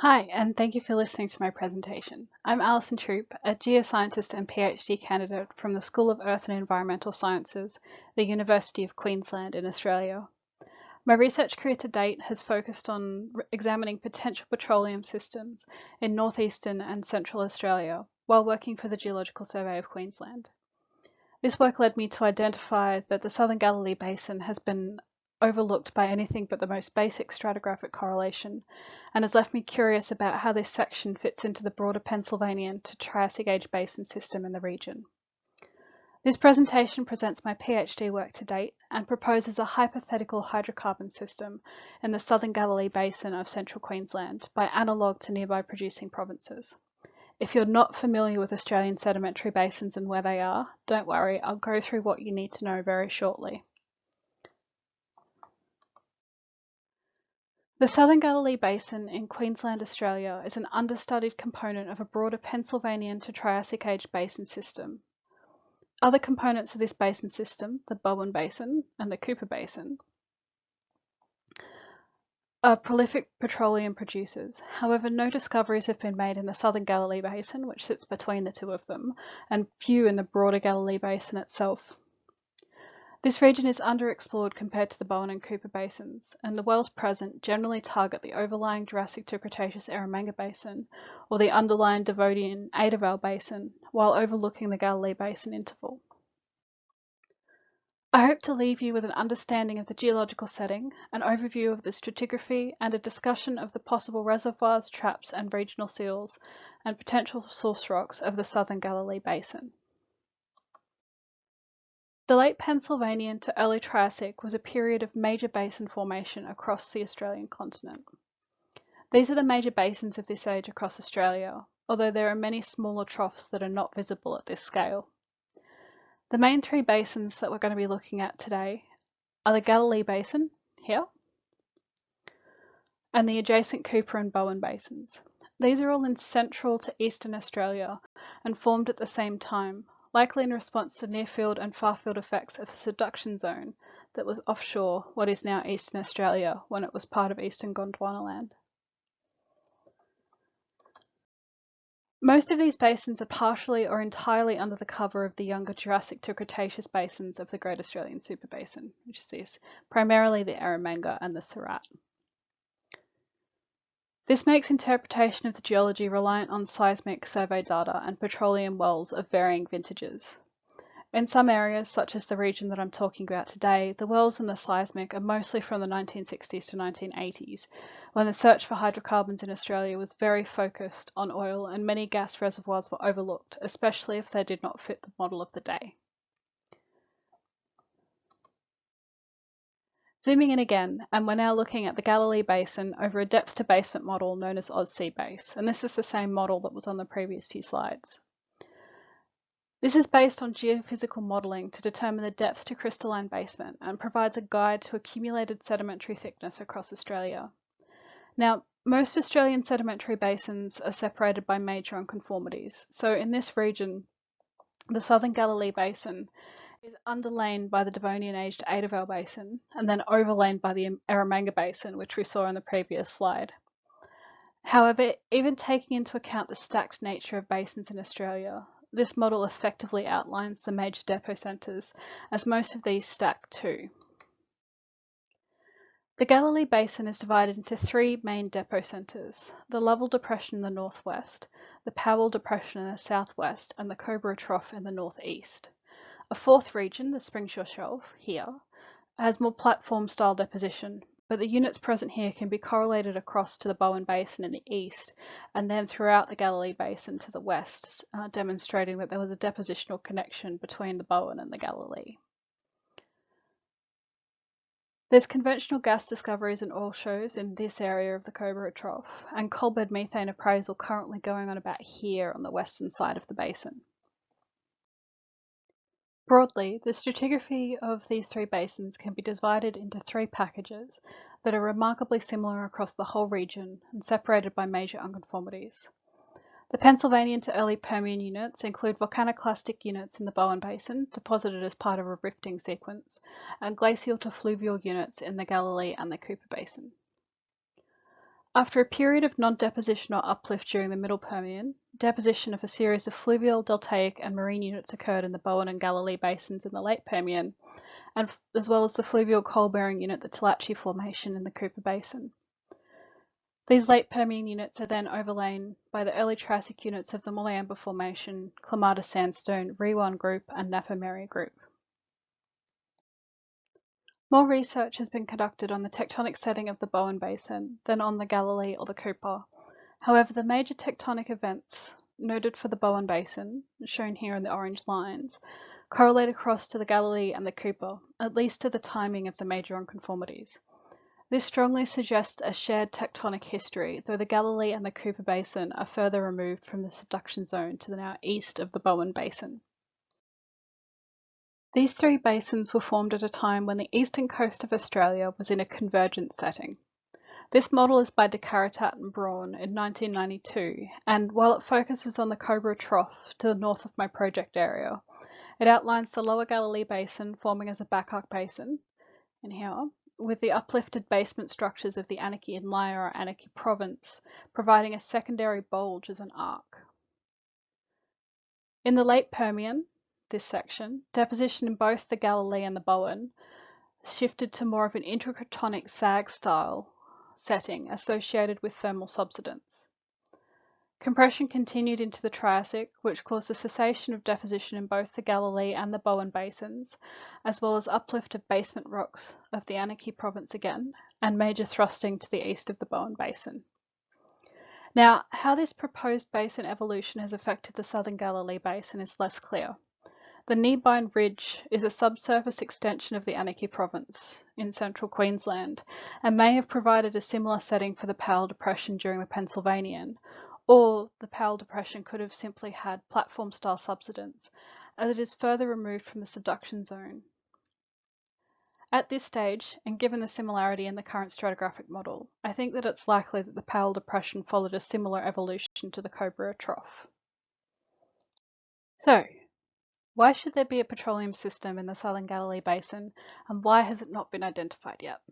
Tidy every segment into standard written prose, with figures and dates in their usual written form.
Hi, and thank you for listening to my presentation. I'm Alison Troop, a geoscientist and PhD candidate from the School of Earth and Environmental Sciences, the University of Queensland in Australia. My research career to date has focused on examining potential petroleum systems in northeastern and central Australia while working for the Geological Survey of Queensland. This work led me to identify that the Southern Galilee Basin has been overlooked by anything but the most basic stratigraphic correlation, and has left me curious about how this section fits into the broader Pennsylvanian to Triassic age basin system in the region. This presentation presents my PhD work to date and proposes a hypothetical hydrocarbon system in the Southern Galilee Basin of central Queensland by analogue to nearby producing provinces. If you're not familiar with Australian sedimentary basins and where they are, don't worry, I'll go through what you need to know very shortly. The Southern Galilee Basin in Queensland, Australia is an understudied component of a broader Pennsylvanian to Triassic age basin system. Other components of this basin system, the Bowen Basin and the Cooper Basin, are prolific petroleum producers. However, no discoveries have been made in the Southern Galilee Basin, which sits between the two of them, and few in the broader Galilee Basin itself. This region is underexplored compared to the Bowen and Cooper basins, and the wells present generally target the overlying Jurassic to Cretaceous Eromanga Basin or the underlying Devonian Adavale Basin, while overlooking the Galilee Basin interval. I hope to leave you with an understanding of the geological setting, an overview of the stratigraphy, and a discussion of the possible reservoirs, traps, and regional seals, and potential source rocks of the Southern Galilee Basin. The late Pennsylvanian to early Triassic was a period of major basin formation across the Australian continent. These are the major basins of this age across Australia, although there are many smaller troughs that are not visible at this scale. The main three basins that we're going to be looking at today are the Galilee Basin, here, and the adjacent Cooper and Bowen basins. These are all in central to eastern Australia and formed at the same time, likely in response to near-field and far-field effects of a subduction zone that was offshore what is now eastern Australia when it was part of eastern Gondwanaland. Most of these basins are partially or entirely under the cover of the younger Jurassic to Cretaceous basins of the Great Australian Superbasin, which is this, primarily the Eromanga and the Surat. This makes interpretation of the geology reliant on seismic survey data and petroleum wells of varying vintages. In some areas, such as the region that I'm talking about today, the wells and the seismic are mostly from the 1960s to 1980s, when the search for hydrocarbons in Australia was very focused on oil and many gas reservoirs were overlooked, especially if they did not fit the model of the day. Zooming in again, and we're now looking at the Galilee Basin over a depth to basement model known as AusSeaBase, and this is the same model that was on the previous few slides. This is based on geophysical modelling to determine the depth to crystalline basement and provides a guide to accumulated sedimentary thickness across Australia. Now, most Australian sedimentary basins are separated by major unconformities, so in this region, the Southern Galilee Basin is underlain by the Devonian-aged Adavale Basin and then overlain by the Eromanga Basin, which we saw in the previous slide. However, even taking into account the stacked nature of basins in Australia, this model effectively outlines the major depot centres, as most of these stack too. The Galilee Basin is divided into three main depot centres: the Lateral Depression in the northwest, the Powell Depression in the southwest, and the Cobra Trough in the northeast. A fourth region, the Springshore Shelf, here, has more platform-style deposition, but the units present here can be correlated across to the Bowen Basin in the east, and then throughout the Galilee Basin to the west, demonstrating that there was a depositional connection between the Bowen and the Galilee. There's conventional gas discoveries and oil shows in this area of the Cobra Trough, and coalbed methane appraisal currently going on about here on the western side of the basin. Broadly, the stratigraphy of these three basins can be divided into three packages that are remarkably similar across the whole region and separated by major unconformities. The Pennsylvanian to early Permian units include volcanoclastic units in the Bowen Basin, deposited as part of a rifting sequence, and glacial to fluvial units in the Galilee and the Cooper Basin. After a period of non-deposition or uplift during the Middle Permian, deposition of a series of fluvial, deltaic, and marine units occurred in the Bowen and Galilee Basins in the Late Permian, as well as the fluvial coal-bearing unit, the Tallahatchie Formation in the Cooper Basin. These late Permian units are then overlain by the early Triassic units of the Mulliamba Formation, Clamata Sandstone, Rewan Group, and Napa Mary Group. More research has been conducted on the tectonic setting of the Bowen Basin than on the Galilee or the Cooper. However, the major tectonic events noted for the Bowen Basin, shown here in the orange lines, correlate across to the Galilee and the Cooper, at least to the timing of the major unconformities. This strongly suggests a shared tectonic history, though the Galilee and the Cooper Basin are further removed from the subduction zone to the now east of the Bowen Basin. These three basins were formed at a time when the eastern coast of Australia was in a convergent setting. This model is by de Caritat and Braun in 1992, and while it focuses on the Cobra Trough to the north of my project area, it outlines the lower Galilee Basin forming as a back arc basin, in here, with the uplifted basement structures of the Anarchy Inlier or Anarchy Province, providing a secondary bulge as an arc. In the late Permian, this section, deposition in both the Galilee and the Bowen shifted to more of an intercratonic sag style setting associated with thermal subsidence. Compression continued into the Triassic, which caused the cessation of deposition in both the Galilee and the Bowen basins, as well as uplift of basement rocks of the Anarchy Province again, and major thrusting to the east of the Bowen Basin. Now, how this proposed basin evolution has affected the southern Galilee Basin is less clear. The Kneebine Ridge is a subsurface extension of the Anarchy Province in central Queensland and may have provided a similar setting for the Powell Depression during the Pennsylvanian, or the Powell Depression could have simply had platform-style subsidence, as it is further removed from the subduction zone. At this stage, and given the similarity in the current stratigraphic model, I think that it's likely that the Powell Depression followed a similar evolution to the Cobra Trough. So, why should there be a petroleum system in the southern Galilee Basin, and why has it not been identified yet?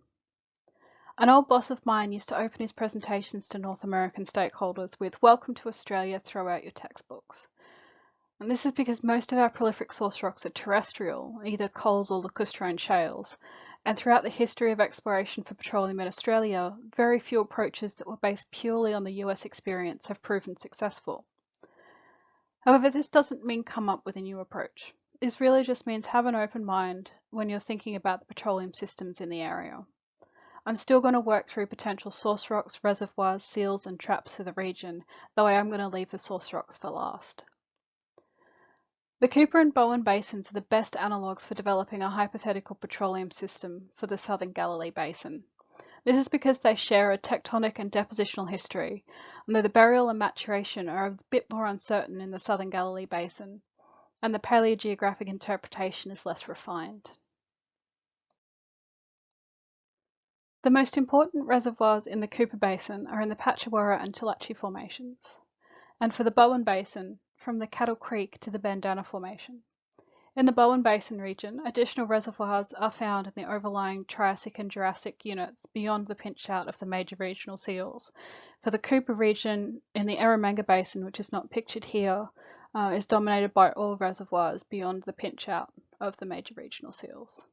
An old boss of mine used to open his presentations to North American stakeholders with "Welcome to Australia, throw out your textbooks." And this is because most of our prolific source rocks are terrestrial, either coals or lacustrine shales, and throughout the history of exploration for petroleum in Australia, very few approaches that were based purely on the US experience have proven successful. However, this doesn't mean come up with a new approach. This really just means have an open mind when you're thinking about the petroleum systems in the area. I'm still going to work through potential source rocks, reservoirs, seals, and traps for the region, though I am going to leave the source rocks for last. The Cooper and Bowen basins are the best analogues for developing a hypothetical petroleum system for the southern Galilee Basin. This is because they share a tectonic and depositional history, and though the burial and maturation are a bit more uncertain in the southern Galilee Basin, and the paleogeographic interpretation is less refined. The most important reservoirs in the Cooper Basin are in the Patchawarra and Tallahatchie formations, and for the Bowen Basin, from the Cattle Creek to the Bandanna Formation. In the Bowen Basin region, additional reservoirs are found in the overlying Triassic and Jurassic units beyond the pinch-out of the major regional seals. For the Cooper region, in the Eromanga Basin, which is not pictured here, is dominated by oil reservoirs beyond the pinch-out of the major regional seals.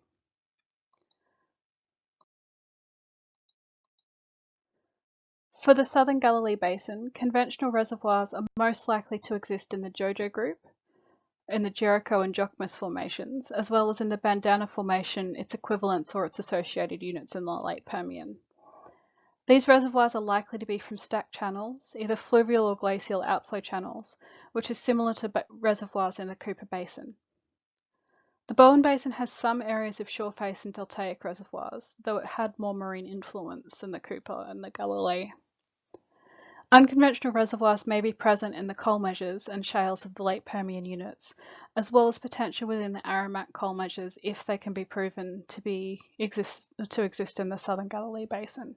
For the southern Galilee Basin, conventional reservoirs are most likely to exist in the Jojo group, in the Jericho and Jokmus formations, as well as in the Bandanna Formation, its equivalents or its associated units in the late Permian. These reservoirs are likely to be from stacked channels, either fluvial or glacial outflow channels, which is similar to reservoirs in the Cooper Basin. The Bowen Basin has some areas of shore face and deltaic reservoirs, though it had more marine influence than the Cooper and the Galilee. Unconventional reservoirs may be present in the coal measures and shales of the late Permian units, as well as potential within the Aramat coal measures if they can be proven to exist in the southern Galilee Basin.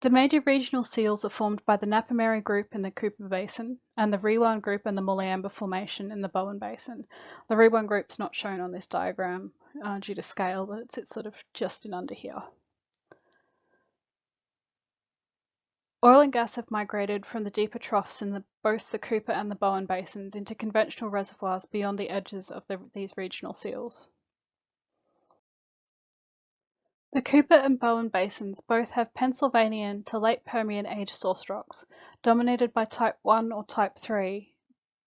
The major regional seals are formed by the Napa Mary Group in the Cooper Basin and the Rewan Group and the Mulliamba Formation in the Bowen Basin. The Rewan Group's not shown on this diagram due to scale, but it sits sort of just in under here. Oil and gas have migrated from the deeper troughs in both the Cooper and the Bowen basins into conventional reservoirs beyond the edges of these regional seals. The Cooper and Bowen basins both have Pennsylvanian to late Permian age source rocks, dominated by Type 1 or Type 3,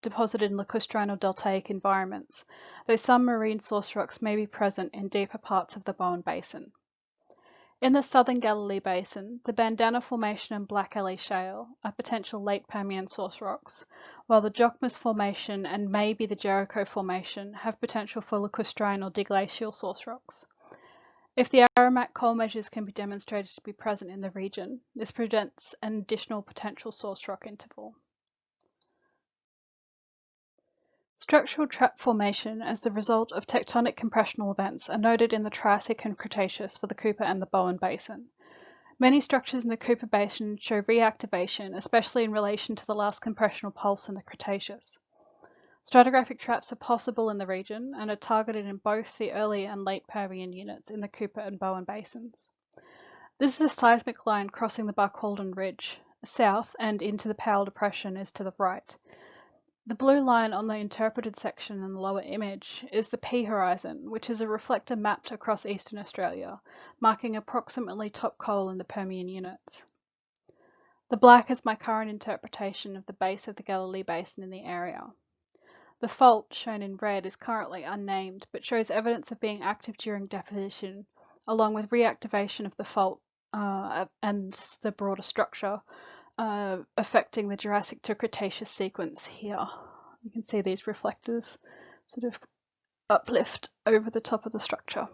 deposited in lacustrine or deltaic environments, though some marine source rocks may be present in deeper parts of the Bowen Basin. In the southern Galilee Basin, the Bandanna Formation and Black Alley Shale are potential late Permian source rocks, while the Jokmas Formation and maybe the Jericho Formation have potential for lacustrine or deglacial source rocks. If the aromatic coal measures can be demonstrated to be present in the region, this presents an additional potential source rock interval. Structural trap formation as the result of tectonic compressional events are noted in the Triassic and Cretaceous for the Cooper and the Bowen Basin. Many structures in the Cooper Basin show reactivation, especially in relation to the last compressional pulse in the Cretaceous. Stratigraphic traps are possible in the region and are targeted in both the early and late Permian units in the Cooper and Bowen basins. This is a seismic line crossing the Barcaldine Ridge. South and into the Powell Depression is to the right. The blue line on the interpreted section in the lower image is the P horizon, which is a reflector mapped across eastern Australia, marking approximately top coal in the Permian units. The black is my current interpretation of the base of the Galilee Basin in the area. The fault, shown in red, is currently unnamed, but shows evidence of being active during deposition, along with reactivation of the fault and the broader structure, affecting the Jurassic to Cretaceous sequence here. You can see these reflectors sort of uplift over the top of the structure.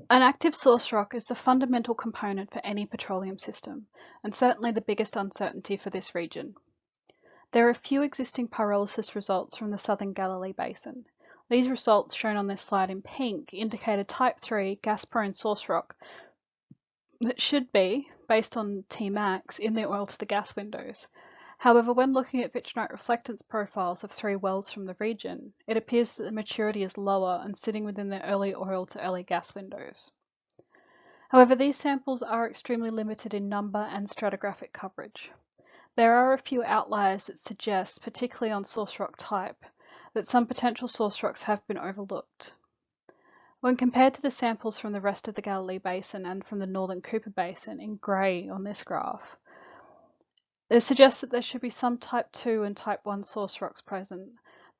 An active source rock is the fundamental component for any petroleum system, and certainly the biggest uncertainty for this region. There are few existing pyrolysis results from the southern Galilee Basin. These results, shown on this slide in pink, indicate a Type 3 gas-prone source rock that should be, based on Tmax, in the oil to the gas windows. However, when looking at vitrinite reflectance profiles of 3 wells from the region, it appears that the maturity is lower and sitting within the early oil to early gas windows. However, these samples are extremely limited in number and stratigraphic coverage. There are a few outliers that suggest, particularly on source rock type, that some potential source rocks have been overlooked. When compared to the samples from the rest of the Galilee Basin and from the northern Cooper Basin in grey on this graph, it suggests that there should be some Type 2 and Type 1 source rocks present,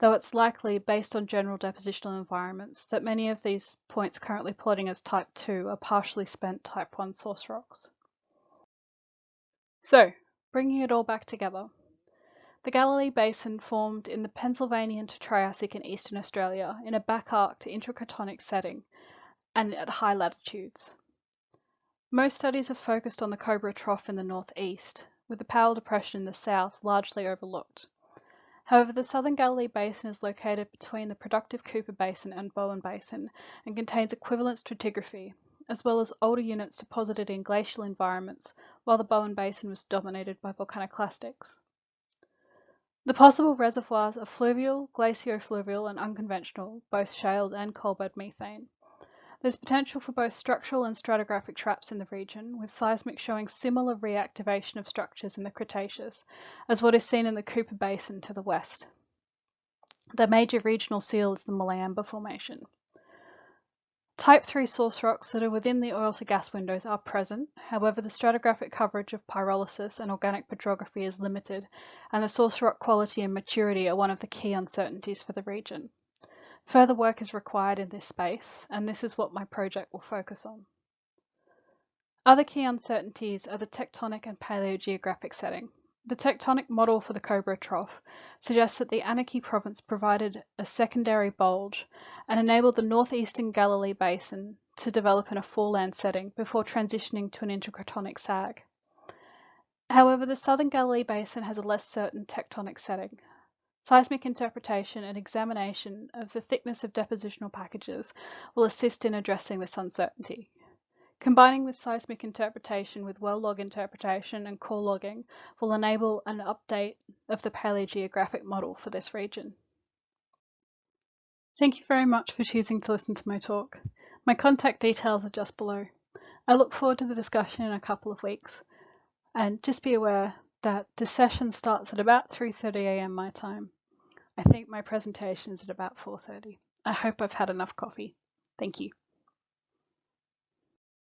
though it's likely, based on general depositional environments, that many of these points currently plotting as Type 2 are partially spent Type 1 source rocks. So, bringing it all back together, the Galilee Basin formed in the Pennsylvanian to Triassic in eastern Australia in a back arc to intracratonic setting and at high latitudes. Most studies have focused on the Cobra Trough in the northeast, with the Powell Depression in the south largely overlooked. However, the southern Galilee Basin is located between the productive Cooper Basin and Bowen Basin and contains equivalent stratigraphy, as well as older units deposited in glacial environments, while the Bowen Basin was dominated by volcaniclastics. The possible reservoirs are fluvial, glaciofluvial, and unconventional, both shale and coalbed methane. There's potential for both structural and stratigraphic traps in the region, with seismic showing similar reactivation of structures in the Cretaceous as what is seen in the Cooper Basin to the west. The major regional seal is the Molayamba Formation. Type 3 source rocks that are within the oil to gas windows are present, however the stratigraphic coverage of pyrolysis and organic petrography is limited, and the source rock quality and maturity are one of the key uncertainties for the region. Further work is required in this space, and this is what my project will focus on. Other key uncertainties are the tectonic and paleogeographic setting. The tectonic model for the Cobra Trough suggests that the Anarchy Province provided a secondary bulge and enabled the northeastern Galilee Basin to develop in a foreland setting before transitioning to an intracratonic sag. However, the southern Galilee Basin has a less certain tectonic setting. Seismic interpretation and examination of the thickness of depositional packages will assist in addressing this uncertainty. Combining this seismic interpretation with well log interpretation and core logging will enable an update of the paleogeographic model for this region. Thank you very much for choosing to listen to my talk. My contact details are just below. I look forward to the discussion in a couple of weeks, and just be aware that the session starts at about 3:30 a.m. my time. I think my presentation is at about 4:30. I hope I've had enough coffee. Thank you.